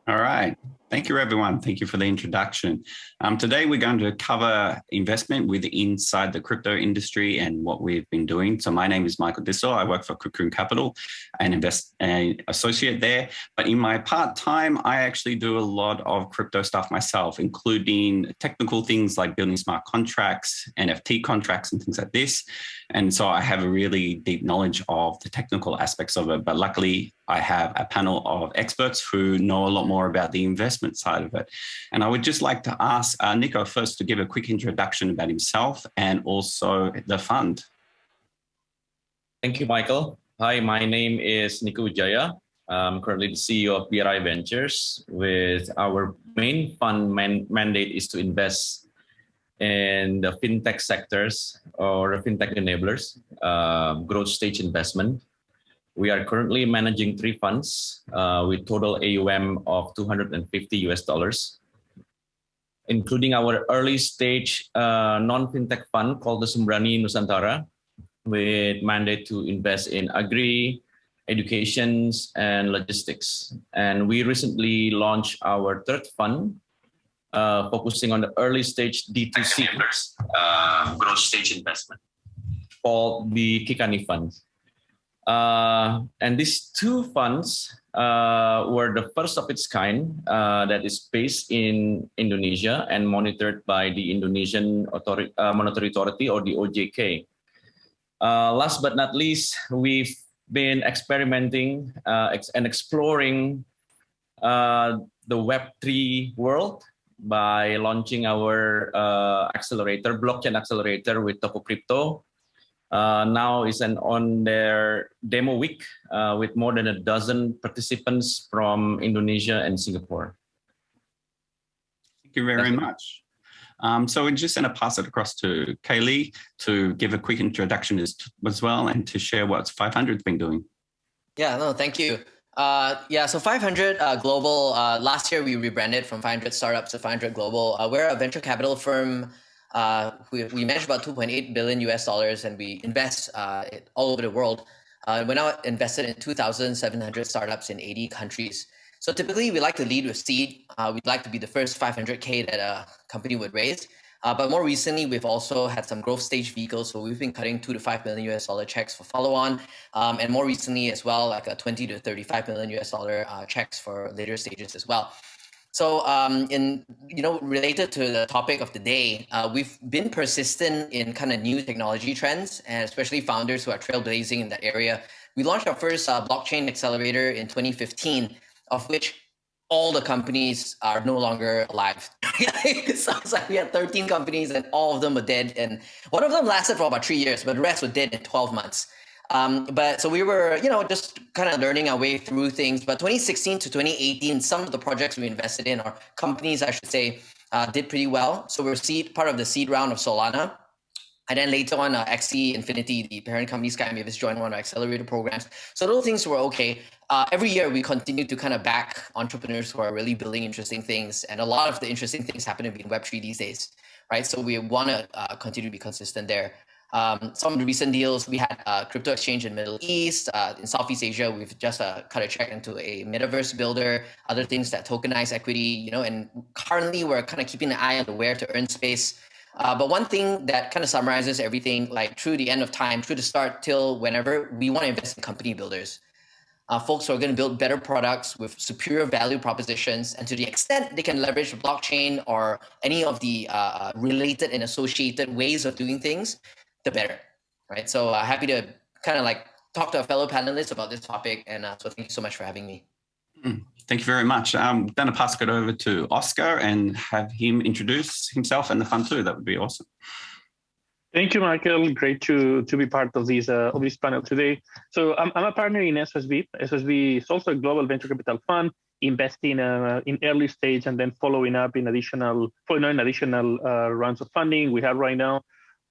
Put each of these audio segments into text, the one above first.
All right. Thank you, everyone. Thank you for the introduction. Today, we're going to cover investment inside the crypto industry and what we've been doing. So my name is Michael Dissel. I work for Cocoon Capital and an associate there. But in my part-time, I actually do a lot of crypto stuff myself, including technical things like building smart contracts, NFT contracts, and things like this. And so I have a really deep knowledge of the technical aspects of it. But luckily, I have a panel of experts who know a lot more about the investment side of it. And I would just like to ask Nico first to give a quick introduction about himself and also the fund. Thank you, Michael. Hi, my name is Nico Wijaya. I'm currently the CEO of BRI Ventures. With our main fund mandate is to invest in the fintech sectors or fintech enablers, growth stage investment. We are currently managing 3 funds with total AUM of $250, including our early stage non-fintech fund called the Sembrani Nusantara, with mandate to invest in agri, educations, and logistics. And we recently launched our 3rd fund, focusing on the early stage D2C growth stage investment, called the Kikani Fund. And these 2 funds were the first of its kind that is based in Indonesia and monitored by the Indonesian Monetary Authority, or the OJK. Last but not least, we've been experimenting and exploring the Web3 world by launching our accelerator, blockchain accelerator with Toko Crypto. Now is on their demo week with more than a dozen participants from Indonesia and Singapore. Thank you very much. So we're just going to pass it across to Kaylee to give a quick introduction as well and to share what 500's been doing. Yeah, no, thank you. So 500 Global, last year we rebranded from 500 Startups to 500 Global. We're a venture capital firm. We manage about $2.8 billion and we invest all over the world. We're now invested in 2,700 startups in 80 countries. So typically we like to lead with seed. We'd like to be the first 500K that a company would raise. But more recently, we've also had some growth stage vehicles. So we've been cutting $2 to $5 million checks for follow-on. And more recently as well, like a $20 to $35 million checks for later stages as well. So related to the topic of the day, we've been persistent in kind of new technology trends, and especially founders who are trailblazing in that area. We launched our first blockchain accelerator in 2015, of which all the companies are no longer alive. So it's like we had 13 companies and all of them were dead. And one of them lasted for about 3 years, but the rest were dead in 12 months. But so we were, just kind of learning our way through things. But 2016 to 2018, some of the projects we invested in, or companies, I should say, did pretty well. So we're part of the seed round of Solana. And then later on, XC Infinity, the parent company, Sky Mavis, joined one of our accelerator programs. So those things were okay. Every year, we continue to kind of back entrepreneurs who are really building interesting things. And a lot of the interesting things happen to be in Web3 these days, right? So we want to continue to be consistent there. Some of the recent deals, we had a crypto exchange in the Middle East. In Southeast Asia, we've just cut a check into a metaverse builder, other things that tokenize equity, and currently we're kind of keeping an eye on the where to earn space. But one thing that kind of summarizes everything, like through the end of time, through the start till whenever, we want to invest in company builders. Folks who are going to build better products with superior value propositions, and to the extent they can leverage blockchain or any of the related and associated ways of doing things, the better, right? So happy to kind of talk to a fellow panelists about this topic, and so thank you so much for having me. Thank you very much. I'm going to pass it over to Oscar and have him introduce himself and the fund too. That would be awesome. Thank you, Michael. Great to be part of this panel today. So I'm a partner in SSB. SSB is also a global venture capital fund, investing in early stage and then following up in additional rounds of funding. We have right now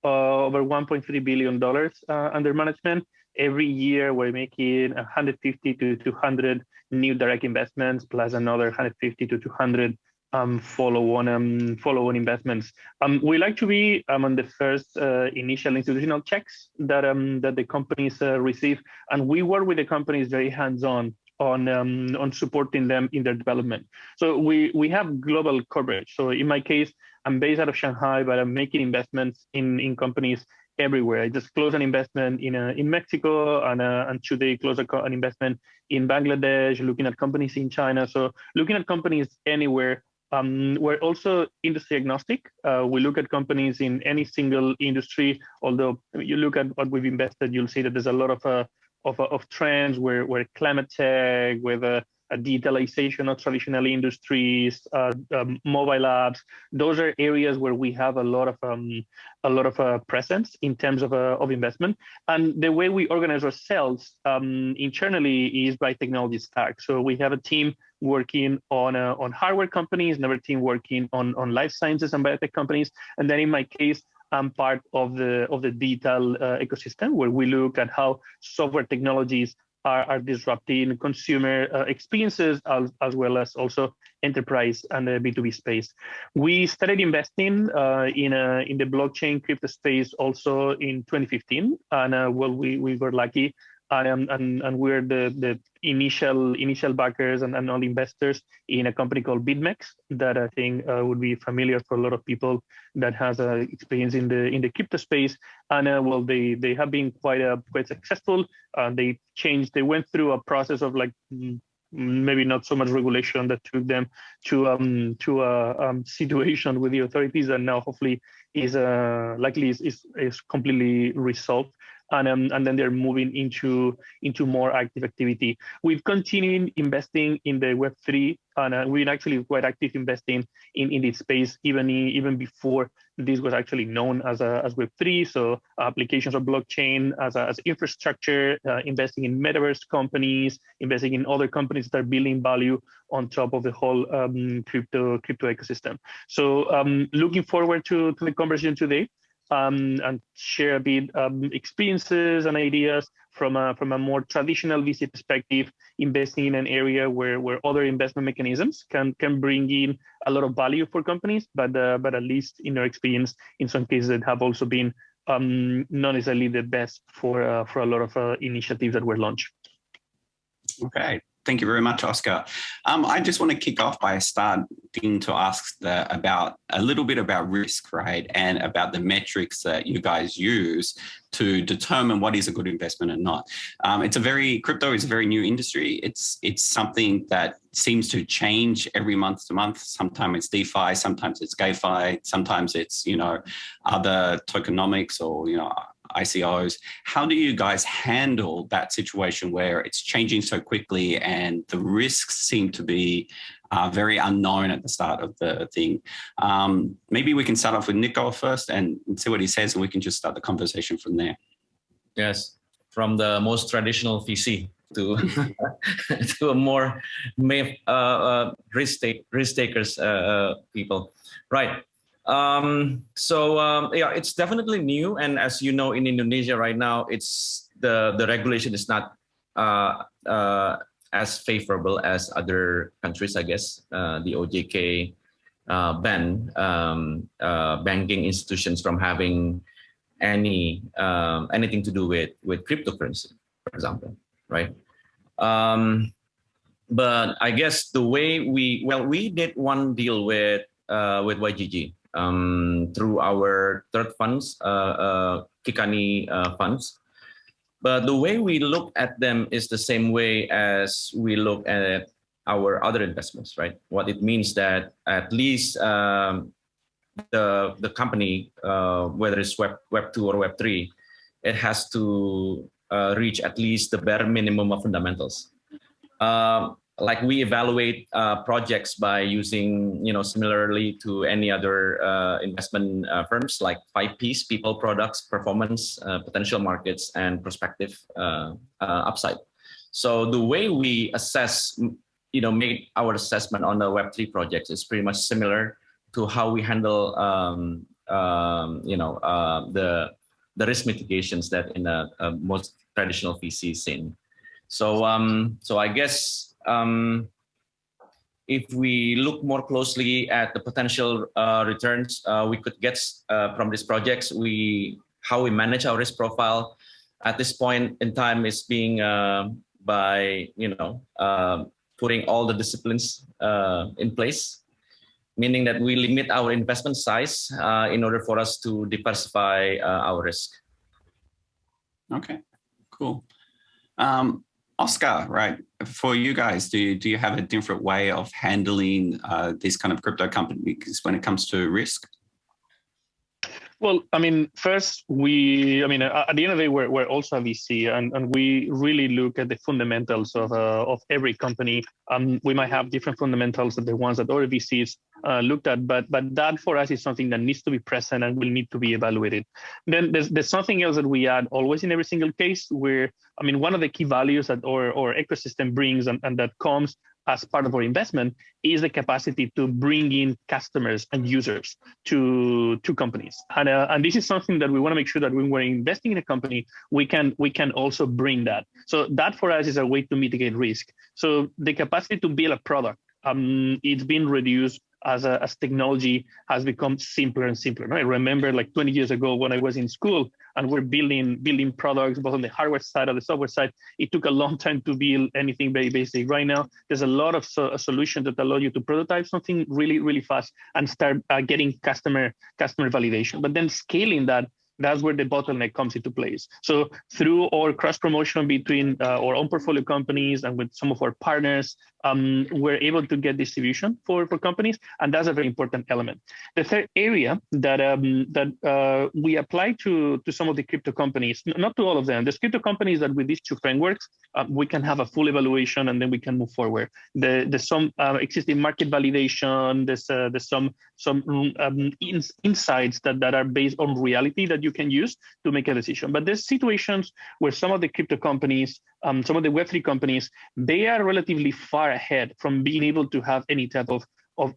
over $1.3 billion under management. Every year, we're making 150 to 200 new direct investments, plus another 150 to 200 follow-on investments. We like to be among the first initial institutional checks that the companies receive, and we work with the companies very hands-on on supporting them in their development. So we have global coverage. So in my case, I'm based out of Shanghai, but I'm making investments in companies everywhere. I just closed an investment in Mexico, and today closed an investment in Bangladesh, looking at companies in China. So looking at companies anywhere. We're also industry agnostic. We look at companies in any single industry. Although you look at what we've invested, you'll see that there's a lot of trends where climate tech, with a digitalization of traditional industries, mobile apps. Those are areas where we have a lot of presence in terms of investment. And the way we organize ourselves internally is by technology stack. So we have a team working on hardware companies, another team working on life sciences and biotech companies, and then in my case, I'm part of the digital ecosystem, where we look at how software technologies are disrupting consumer experiences, as well as also enterprise and the B2B space. We started investing in the blockchain crypto space also in 2015, and we were lucky. And we're the initial backers and all investors in a company called BitMEX that I think would be familiar for a lot of people that has experience in the crypto space. And they have been quite successful. They went through a process of like maybe not so much regulation that took them to a situation with the authorities, and now hopefully is completely resolved. And then they're moving into more active activity. We've continued investing in the Web3, and we're actually quite active investing in this space even before this was actually known as Web3. So applications of blockchain as infrastructure, investing in metaverse companies, investing in other companies that are building value on top of the whole crypto ecosystem. So looking forward to the conversation today. And share a bit experiences and ideas from a more traditional VC perspective, investing in an area where other investment mechanisms can bring in a lot of value for companies, but at least in our experience, in some cases that have also been not necessarily the best for a lot of initiatives that were launched. Okay. Thank you very much, Oscar. I just want to kick off by starting to ask a little bit about risk, right? And about the metrics that you guys use to determine what is a good investment and not. Crypto is a very new industry. It's something that seems to change every month to month. Sometimes it's DeFi, sometimes it's GameFi, sometimes it's, other tokenomics or, ICOs. How do you guys handle that situation where it's changing so quickly and the risks seem to be very unknown at the start of the thing? Maybe we can start off with Nico first and see what he says, and we can just start the conversation from there. Yes, from the most traditional VC to to a more risk takers people, right? It's definitely new, and as you know, in Indonesia right now, it's the regulation is not as favorable as other countries, I guess. The OJK ban banking institutions from having anything to do with cryptocurrency, for example, right? But I guess the way we did one deal with YGG. Through our third funds, Kikani funds. But the way we look at them is the same way as we look at our other investments, right? What it means that at least the company, whether it's Web 2 or Web 3, it has to reach at least the bare minimum of fundamentals. Like we evaluate projects by using, similarly to any other investment firms, like 5 Ps: people, products, performance, potential markets, and prospective upside. So the way we assess, make our assessment on the Web3 projects is pretty much similar to how we handle, the risk mitigations that in a most traditional VC scene. So I guess. If we look more closely at the potential returns we could get from these projects, how we manage our risk profile at this point in time is being by putting all the disciplines in place, meaning that we limit our investment size in order for us to diversify our risk. Okay, cool. Oscar, right? For you guys, do you have a different way of handling these kind of crypto companies when it comes to risk? Well, I mean, first, at the end of the day, we're also a VC, and we really look at the fundamentals of every company. We might have different fundamentals than the ones that other VCs looked at, but that for us is something that needs to be present and will need to be evaluated. Then there's something else that we add always in every single case where, one of the key values that our ecosystem brings and that comes as part of our investment is the capacity to bring in customers and users to companies. And this is something that we want to make sure that when we're investing in a company, we can also bring that. So that for us is a way to mitigate risk. So the capacity to build a product, it's been reduced as technology has become simpler and simpler. Right? I remember like 20 years ago when I was in school and we're building products both on the hardware side or the software side, it took a long time to build anything very basic. Right now, there's a lot of solutions that allow you to prototype something really, really fast and start getting customer validation. But then scaling that's where the bottleneck comes into place. So through our cross promotion between our own portfolio companies and with some of our partners, we're able to get distribution for companies, and that's a very important element. The third area that we apply to some of the crypto companies, not to all of them. There's crypto companies that with these two frameworks, we can have a full evaluation and then we can move forward. There's some existing market validation. There's some insights that are based on reality that you can use to make a decision. But there's situations where some of the crypto companies, some of the Web3 companies, they are relatively far ahead from being able to have any type of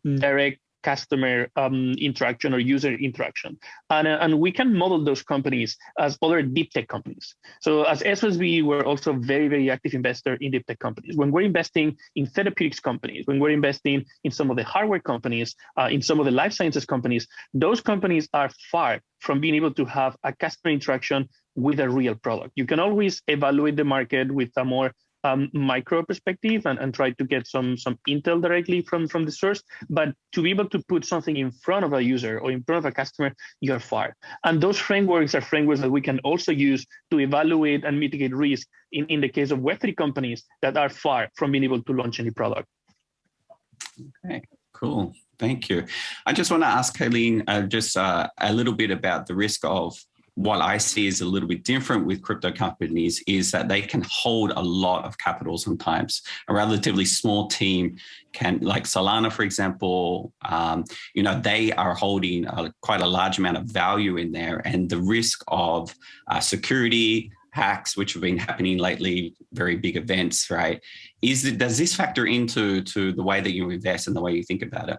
direct customer interaction or user interaction. And we can model those companies as other deep tech companies. So as SSB, we're also very, very active investor in deep tech companies. When we're investing in therapeutics companies, when we're investing in some of the hardware companies, in some of the life sciences companies, those companies are far from being able to have a customer interaction with a real product. You can always evaluate the market with a more micro perspective and try to get some intel directly from the source, but to be able to put something in front of a user or in front of a customer, you're far. And those frameworks are frameworks that we can also use to evaluate and mitigate risk in the case of Web3 companies that are far from being able to launch any product. Okay, cool. Thank you. I just want to ask Helene just a little bit about the risk of what I see is a little bit different with crypto companies is that they can hold a lot of capital sometimes. A relatively small team can, like Solana, for example, they are holding quite a large amount of value in there, and the risk of security hacks, which have been happening lately, very big events, right? Does this factor into the way that you invest and the way you think about it?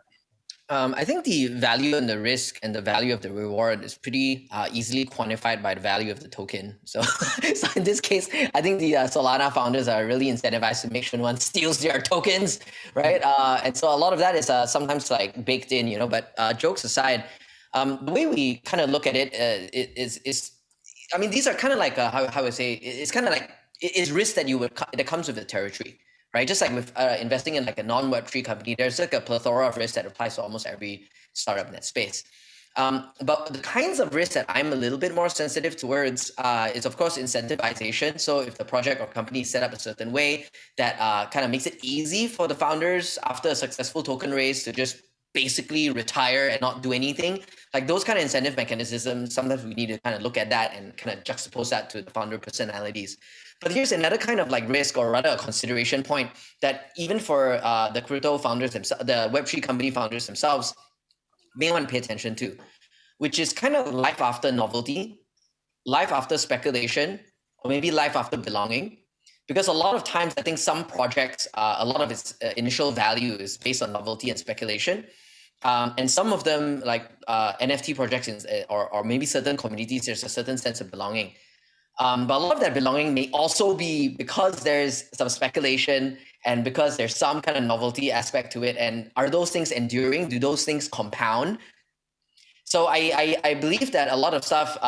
I think the value and the risk and the value of the reward is pretty easily quantified by the value of the token. So in this case, I think the Solana founders are really incentivized to make sure no one steals their tokens, right? And so a lot of that is sometimes like baked in, but jokes aside, the way we kind of look at it is these are kind of like, how I would say, it's kind of like, it's risk that comes with the territory. Right, just like with investing in like a non-Web3 company, there's like a plethora of risks that applies to almost every startup in that space. But the kinds of risks that I'm a little bit more sensitive towards is, of course, incentivization. So if the project or company is set up a certain way that kind of makes it easy for the founders after a successful token raise to just basically retire and not do anything, like those kind of incentive mechanisms, sometimes we need to kind of look at that and kind of juxtapose that to the founder personalities. But here's another kind of like risk, or rather a consideration point, that even for the crypto founders themselves, the Web3 company founders themselves, may want to pay attention to, which is kind of life after novelty, life after speculation, or maybe life after belonging. Because a lot of times, I think some projects, a lot of its initial value is based on novelty and speculation. And some of them, like NFT projects or maybe certain communities, there's a certain sense of belonging. But a lot of that belonging may also be because there's some speculation and because there's some kind of novelty aspect to it. And are those things enduring? Do those things compound? So I believe that a lot of stuff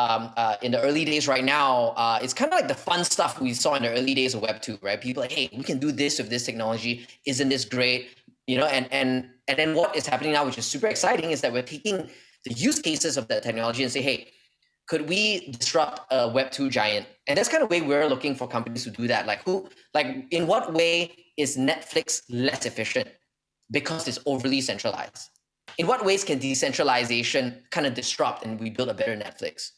in the early days right now, it's kind of like the fun stuff we saw in the early days of Web 2, right? People like, hey, we can do this with this technology. Isn't this great? You know, and then what is happening now, which is super exciting, is that we're taking the use cases of that technology and say, hey, could we disrupt a Web 2 giant? And that's kind of way we're looking for companies to do that. In what way is Netflix less efficient because it's overly centralized? In what ways can decentralization kind of disrupt and we build a better Netflix?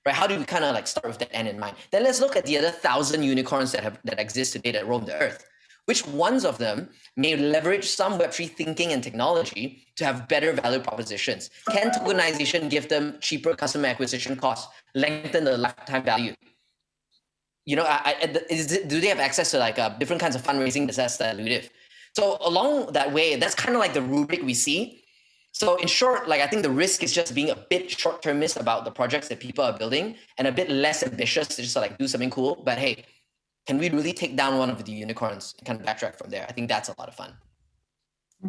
Right? How do we kind of like start with that end in mind? Then let's look at the other 1,000 unicorns that exist today that roam the earth. Which ones of them may leverage some Web3 thinking and technology to have better value propositions? Can tokenization give them cheaper customer acquisition costs, lengthen the lifetime value? You know, do they have access to like different kinds of fundraising that's dilutive? So along that way, that's kind of like the rubric we see. So in short, like I think the risk is just being a bit short-termist about the projects that people are building and a bit less ambitious to just like do something cool. But hey, can we really take down one of the unicorns and kind of backtrack from there? I think that's a lot of fun.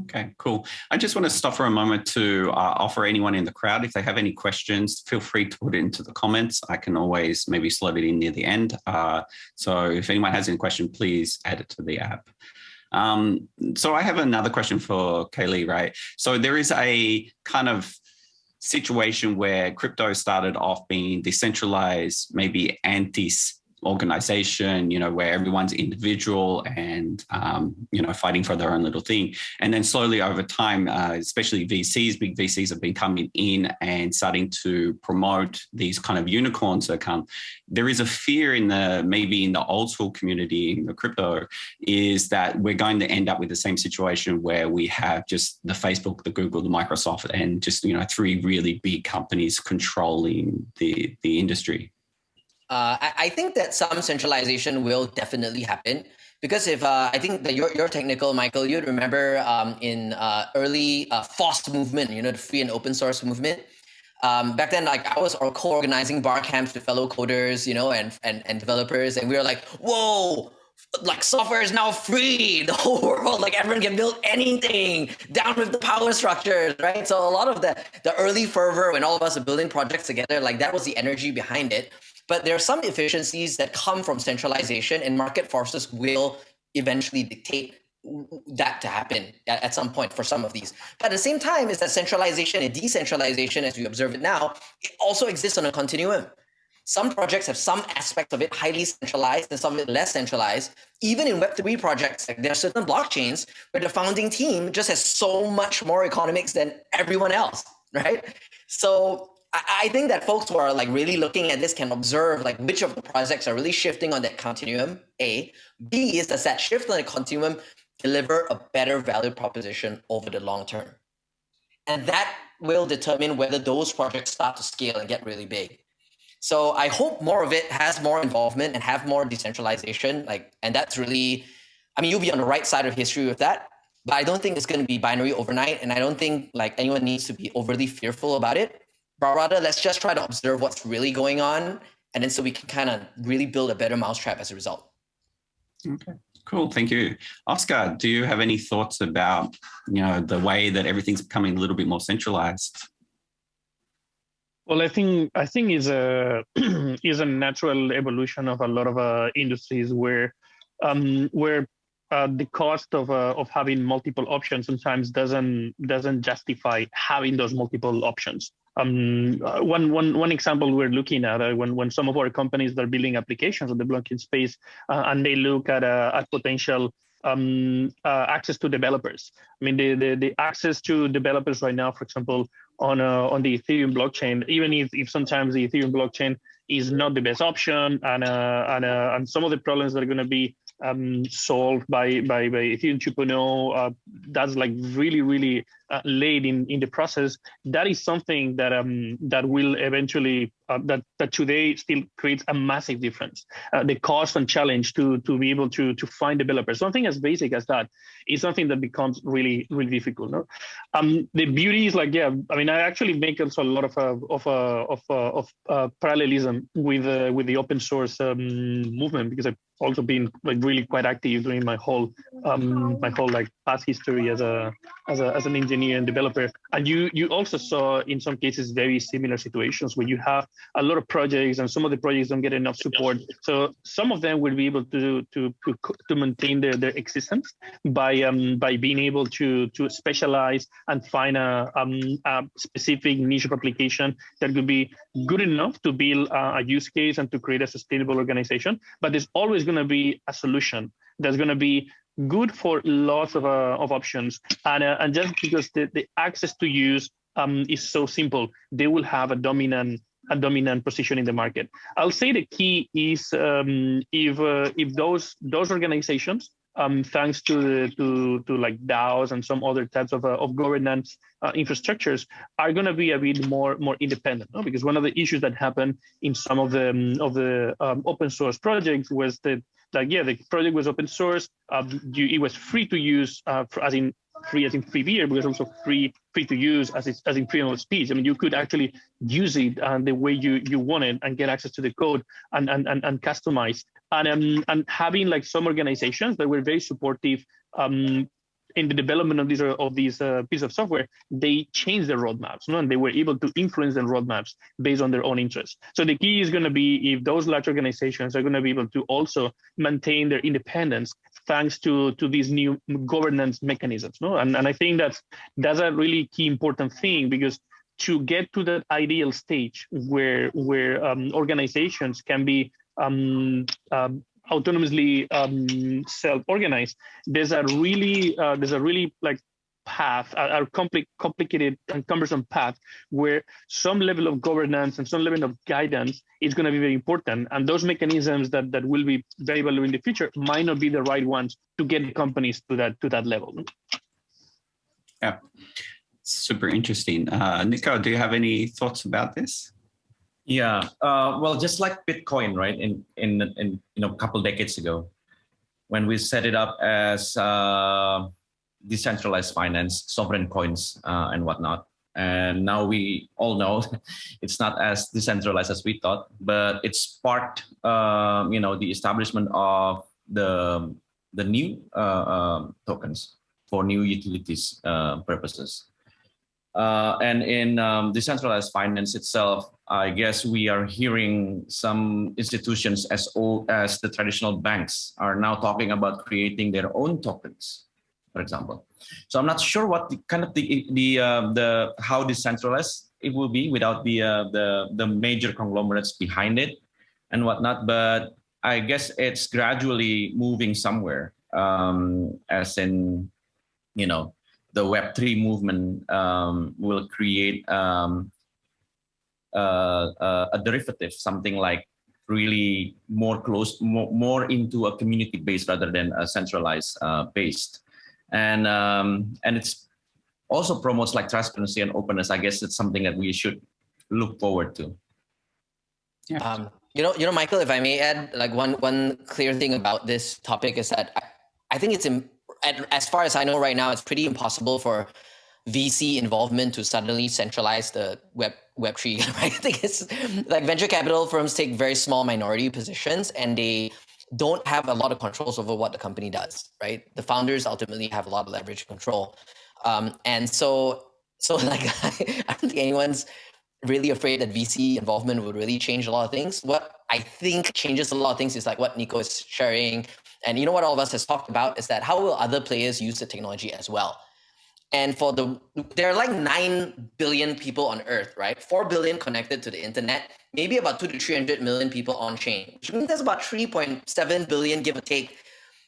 Okay, cool. I just want to stop for a moment to offer anyone in the crowd, if they have any questions, feel free to put it into the comments. I can always maybe slot it in near the end. So if anyone has any question, please add it to the app. So I have another question for Kaylee, right? So there is a kind of situation where crypto started off being decentralized, maybe organization, you know, where everyone's individual and, you know, fighting for their own little thing. And then slowly over time, especially VCs, big VCs have been coming in and starting to promote these kind of unicorns that come. There is a fear maybe in the old school community, in the crypto, is that we're going to end up with the same situation where we have just the Facebook, the Google, the Microsoft, and just, you know, 3 really big companies controlling the industry. I think that some centralization will definitely happen because if I think that you're technical, Michael, you'd remember in early FOSS movement, you know, the free and open source movement. Back then, like I was co-organizing bar camps with fellow coders, you know, and developers, and we were like, whoa, like software is now free, the whole world, like everyone can build anything, down with the power structures, right? So a lot of the early fervor when all of us are building projects together, like that was the energy behind it. But there are some efficiencies that come from centralization, and market forces will eventually dictate that to happen at some point for some of these. But at the same time, is that centralization and decentralization, as we observe it now, it also exists on a continuum. Some projects have some aspects of it highly centralized and some of it less centralized. Even in Web3 projects, like there are certain blockchains where the founding team just has so much more economics than everyone else, right? So I think that folks who are like really looking at this can observe like which of the projects are really shifting on that continuum, A. B is, does that shift on the continuum deliver a better value proposition over the long term? And that will determine whether those projects start to scale and get really big. So I hope more of it has more involvement and have more decentralization. And that's really, I mean, you'll be on the right side of history with that, but I don't think it's going to be binary overnight. And I don't think like anyone needs to be overly fearful about it, but rather let's just try to observe what's really going on. And then so we can kind of really build a better mousetrap as a result. Okay, cool. Thank you. Oscar, do you have any thoughts about, you know, the way that everything's becoming a little bit more centralized? Well, I think is a is a natural evolution of a lot of industries where the cost of having multiple options sometimes doesn't justify having those multiple options. One example we're looking at when some of our companies that are building applications on the blockchain space and they look at potential access to developers. I mean, the access to developers right now, for example, on the Ethereum blockchain, even if sometimes the Ethereum blockchain is not the best option, and some of the problems that are going to be solved by Ethereum 2.0, that's like really late in the process. That is something that will eventually that today still creates a massive difference. The cost and challenge to be able to find developers, something as basic as that, is something that becomes really difficult. No? The beauty is like, yeah, I mean, I actually make also a lot of parallelism with the open source movement, because I've also been like really quite active during my whole like past history as an engineer and developer. And you also saw in some cases very similar situations where you have a lot of projects and some of the projects don't get enough support. So some of them will be able to maintain their existence by being able to specialize and find a specific niche of application that could be good enough to build a use case and to create a sustainable organization. But there's always going to be a solution that's going to be good for lots of options. And just because the access to use is so simple, they will have a dominant position in the market. I'll say the key is if those organizations, thanks to like DAOs and some other types of governance infrastructures, are going to be a bit more independent. No? Because one of the issues that happened in some of the open source projects was that, the project was open source. It was free to use, as in free beer, but it was also free to use as in freedom of speech. I mean, you could actually use it the way you wanted and get access to the code and customize. And having like some organizations that were very supportive in the development of these piece of software, they changed their roadmaps, and they were able to influence the roadmaps based on their own interests. So the key is going to be if those large organizations are going to be able to also maintain their independence thanks to these new governance mechanisms. And I think that's a really key important thing, because to get to that ideal stage where organizations can be autonomously self-organized, there's a really like path, a complicated and cumbersome path, where some level of governance and some level of guidance is going to be very important. And those mechanisms that will be very valuable in the future might not be the right ones to get the companies to that level. Yeah, super interesting. Nico, do you have any thoughts about this? Yeah, well, just like Bitcoin, right? In a couple decades ago, when we set it up as decentralized finance, sovereign coins, and whatnot, and now we all know it's not as decentralized as we thought, but it sparked, the establishment of the new tokens for new utilities purposes. And in decentralized finance itself, I guess we are hearing some institutions as old as the traditional banks are now talking about creating their own tokens, for example. So I'm not sure what the kind of the how decentralized it will be without the major conglomerates behind it and whatnot. But I guess it's gradually moving somewhere, as in, the Web3 movement will create a derivative, something like really more close, more into a community based rather than a centralized based, and it's also promotes like transparency and openness. I guess it's something that we should look forward to. Yeah. Michael, if I may add, like one clear thing about this topic is that I think it's as far as I know right now, it's pretty impossible for VC involvement to suddenly centralize the Web3. Right? I think it's like venture capital firms take very small minority positions, and they don't have a lot of controls over what the company does. Right? The founders ultimately have a lot of leverage control, and so like I don't think anyone's really afraid that VC involvement would really change a lot of things. What I think changes a lot of things is like what Nico is sharing. And what all of us has talked about is that how will other players use the technology as well? And there are like 9 billion people on Earth, right? 4 billion connected to the internet, maybe about 200 to 300 million people on chain, which means there's about 3.7 billion, give or take,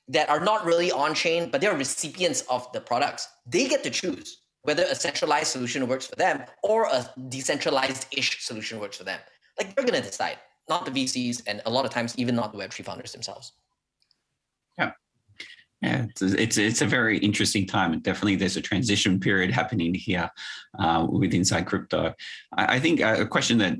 that are not really on chain, but they're recipients of the products. They get to choose whether a centralized solution works for them or a decentralized-ish solution works for them. Like they're going to decide, not the VCs, and a lot of times even not the Web3 founders themselves. Yeah, it's a very interesting time. Definitely, there's a transition period happening here with Inside Crypto. I think a question that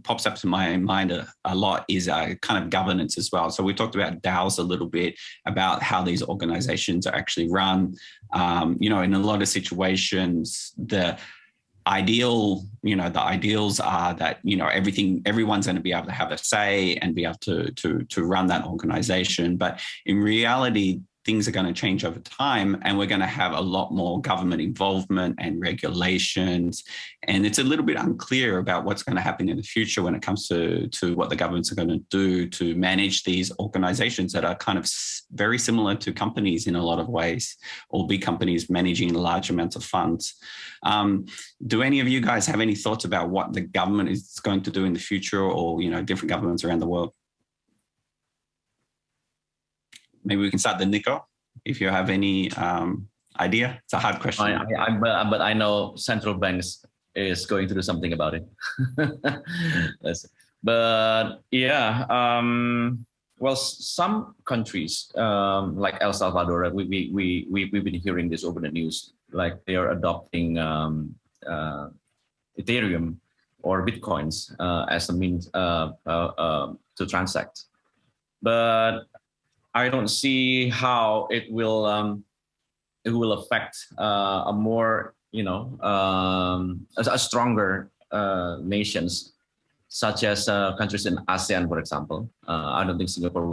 pops up to my mind a lot is kind of governance as well. So we talked about DAOs a little bit, about how these organizations are actually run. In a lot of situations, the ideals are that everyone's going to be able to have a say and be able to run that organization. But in reality, things are going to change over time, and we're going to have a lot more government involvement and regulations. And it's a little bit unclear about what's going to happen in the future when it comes to what the governments are going to do to manage these organizations that are kind of very similar to companies in a lot of ways, or big companies managing large amounts of funds. Do any of you guys have any thoughts about what the government is going to do in the future, or, you know, different governments around the world? Maybe we can start with Nico, if you have any idea. It's a hard question. But I know central banks is going to do something about it. But yeah, well, some countries like El Salvador, we've been hearing this over the news, like they are adopting Ethereum or Bitcoins as a means to transact. But I don't see how it will affect a more, you know, a stronger nations, such as countries in ASEAN, for example. I don't think Singapore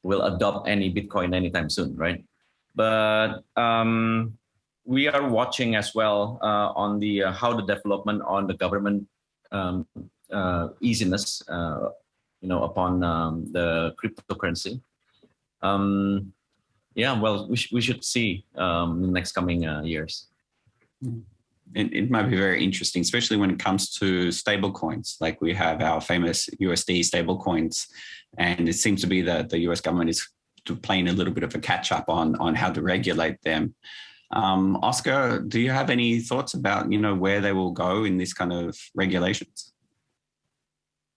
will adopt any Bitcoin anytime soon, right? But we are watching as well on the how the development on the government easiness, you know, upon the cryptocurrency. Yeah, well, we should see in the next coming years. It might be very interesting, especially when it comes to stable coins. Like we have our famous USD stable coins, and it seems to be that the US government is playing a little bit of a catch up on how to regulate them. Oscar, do you have any thoughts about, you know, where they will go in this kind of regulations?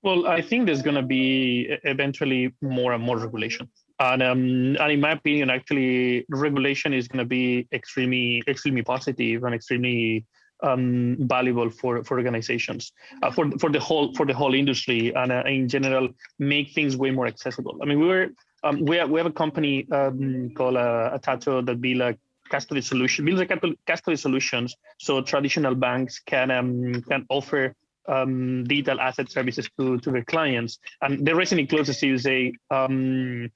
Well, I think there's going to be eventually more and more regulation. And in my opinion, actually, regulation is going to be extremely positive and extremely valuable for organizations, for the whole industry, and in general, make things way more accessible. I mean, we have a company called Atato that builds a custody solutions, so traditional banks can offer digital asset services to their clients, and they recently closed a Series A, and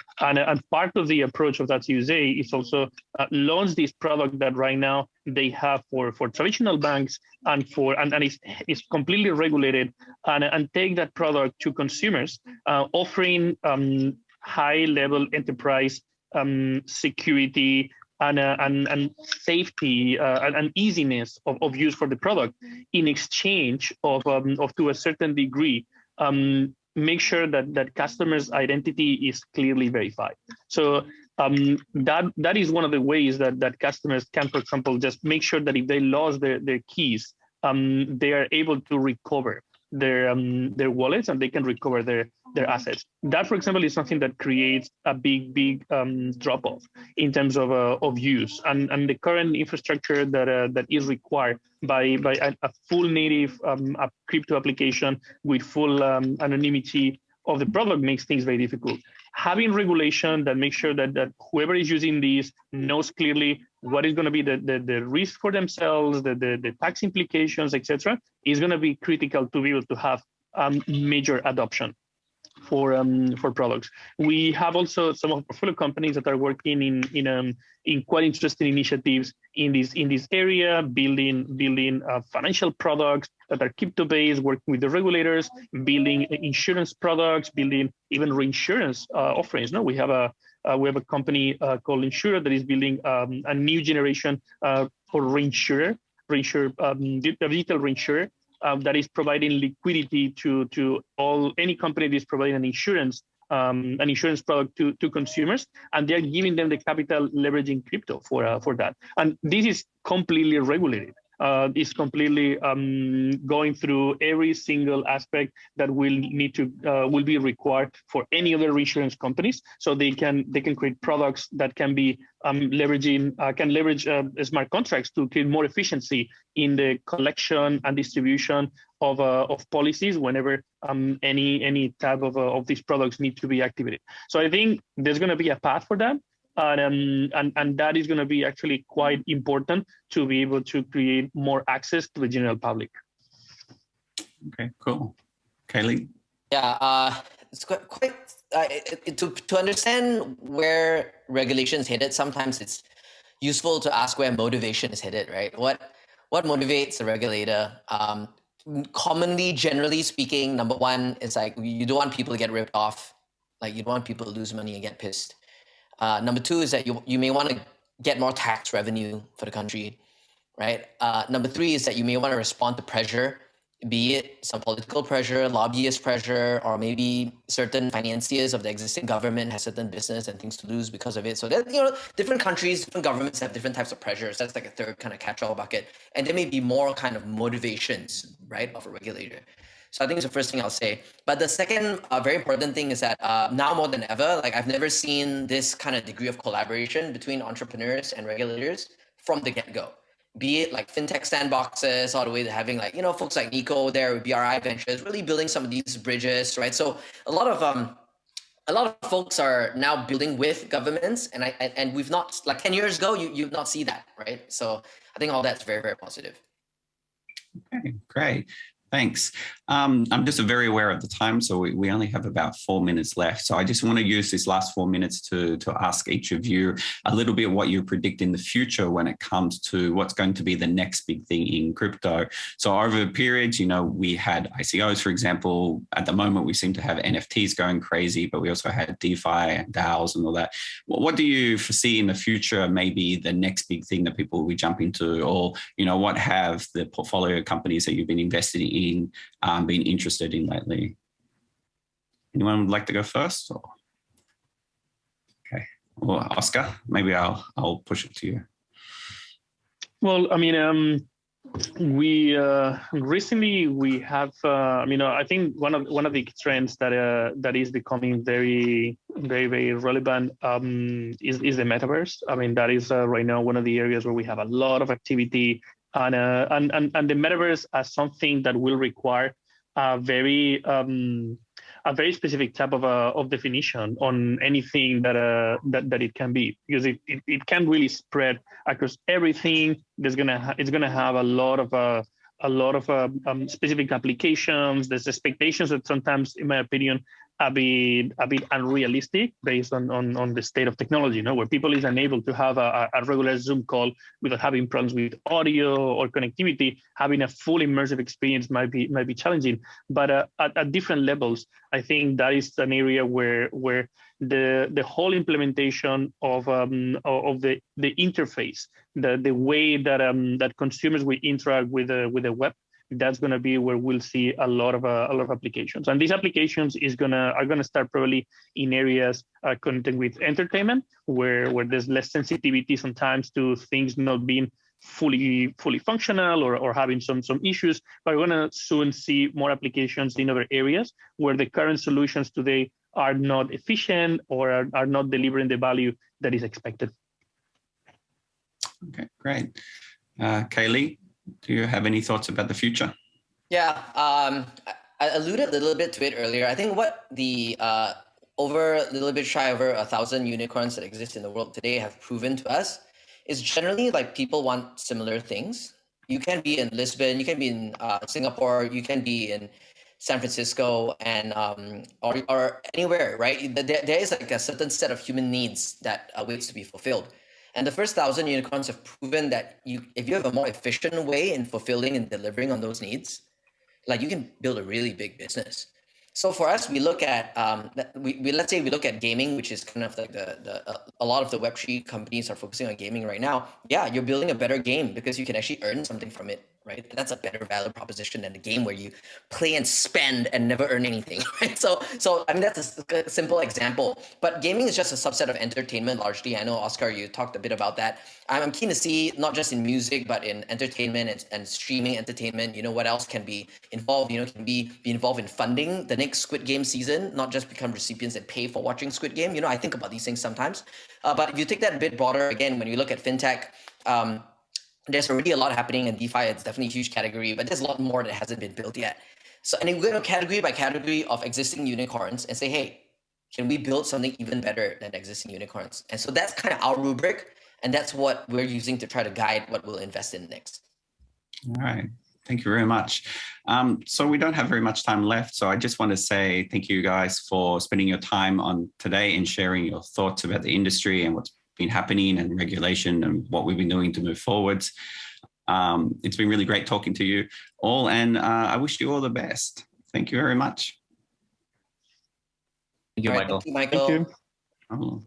part of the approach of that Series A is also launch this product that right now they have for traditional banks and it's completely regulated, and take that product to consumers, offering high level enterprise security and safety and easiness of use for the product, in exchange of to a certain degree, make sure that customers' identity is clearly verified. So that is one of the ways that customers can, for example, just make sure that if they lost their keys, they are able to recover their wallets, and they can recover their assets. That, for example, is something that creates a big drop off in terms of use, and the current infrastructure that is required by a full native crypto application with full anonymity of the product makes things very difficult. Having regulation that makes sure that whoever is using these knows clearly what is going to be the risk for themselves, the tax implications, etc., is going to be critical to be able to have major adoption for products. We have also some of our portfolio companies that are working in quite interesting initiatives in this area, building financial products that are crypto based, working with the regulators, building insurance products, building even reinsurance offerings. No, we have a company called Insure that is building a new generation for reinsurer, digital reinsurer. That is providing liquidity to any company that is providing an insurance product to consumers, and they're giving them the capital leveraging crypto for that. And this is completely regulated. Is completely going through every single aspect that will be required for any other reinsurance companies, so they can create products that can be leverage smart contracts to create more efficiency in the collection and distribution of policies whenever any type of these products need to be activated. So I think there's going to be a path for that. And that is going to be actually quite important to be able to create more access to the general public. Okay, cool. Kaylee? Yeah, it's quite to understand where regulation is headed. Sometimes it's useful to ask where motivation is headed, right? What motivates the regulator? Commonly, generally speaking, number one is like you don't want people to get ripped off, like you don't want people to lose money and get pissed. Number two is that you may want to get more tax revenue for the country, right? Number three is that you may want to respond to pressure, be it some political pressure, lobbyist pressure, or maybe certain financiers of the existing government has certain business and things to lose because of it. So that, different countries, different governments have different types of pressures. That's like a third kind of catch-all bucket. And there may be more kind of motivations, right, of a regulator. So I think it's the first thing I'll say. But the second very important thing is that now more than ever, like I've never seen this kind of degree of collaboration between entrepreneurs and regulators from the get-go. Be it like fintech sandboxes, all the way to having like, folks like Nico there with BRI Ventures, really building some of these bridges, right? So a lot of folks are now building with governments, and we've not, like 10 years ago, you've not see that, right? So I think all that's very, very positive. Okay, great. Thanks. I'm just very aware of the time, so we only have about 4 minutes left. So I just want to use this last 4 minutes to ask each of you a little bit what you predict in the future when it comes to what's going to be the next big thing in crypto. So over a period, we had ICOs, for example. At the moment, we seem to have NFTs going crazy, but we also had DeFi and DAOs and all that. What do you foresee in the future, maybe the next big thing that people will be jumping to, or, what have the portfolio companies that you've been invested in been interested in lately? Anyone would like to go first? Or? Okay. Well, Oscar, maybe I'll push it to you. Well, I mean, we recently we have I think one of the trends that is becoming very, very, very relevant is the metaverse. I mean, that is right now one of the areas where we have a lot of activity, and the metaverse as something that will require a very specific type of definition on anything that it can be, because it can really spread across everything. It's gonna have a lot of specific applications. There's expectations that sometimes, in my opinion, a bit unrealistic based on the state of technology, where people is unable to have a regular Zoom call without having problems with audio or connectivity. Having a full immersive experience might be challenging, but at different levels, I think that is an area where the whole implementation of the interface, the way that consumers will interact with the web, that's going to be where we'll see a lot of applications. And these applications are going to start probably in areas connected with entertainment, where there's less sensitivity sometimes to things not being fully functional or having some issues. But we're going to soon see more applications in other areas where the current solutions today are not efficient or are not delivering the value that is expected. Okay, great. Kaylee, do you have any thoughts about the future? Yeah, I alluded a little bit to it earlier. I think what the over 1,000 unicorns that exist in the world today have proven to us is generally like people want similar things. You can be in Lisbon, you can be in Singapore, you can be in San Francisco, and or anywhere, right? There is like a certain set of human needs that waits to be fulfilled. And the first 1,000 unicorns have proven that if you have a more efficient way in fulfilling and delivering on those needs, like you can build a really big business. So for us, we look at let's say we look at gaming, which is kind of like a lot of the Web3 companies are focusing on gaming right now. Yeah, you're building a better game because you can actually earn something from it, right? That's a better value proposition than a game where you play and spend and never earn anything, right? So I mean that's a simple example. But gaming is just a subset of entertainment largely. I know Oscar, you talked a bit about that. I'm keen to see not just in music but in entertainment and streaming entertainment. What else can be involved? Can be involved in funding the next Squid Game season, not just become recipients and pay for watching Squid Game. I think about these things sometimes. But if you take that a bit broader, again, when you look at fintech, there's already a lot happening in DeFi. It's definitely a huge category, but there's a lot more that hasn't been built yet. So, and then we're going to category by category of existing unicorns and say, hey, can we build something even better than existing unicorns? And so that's kind of our rubric, and that's what we're using to try to guide what we'll invest in next. All right. Thank you very much. So we don't have very much time left. So I just want to say thank you guys for spending your time on today and sharing your thoughts about the industry and what's been happening and regulation and what we've been doing to move forwards. It's been really great talking to you all, and I wish you all the best. Thank you very much. Thank you, All right, Michael. thank you, Michael. Thank you. Oh.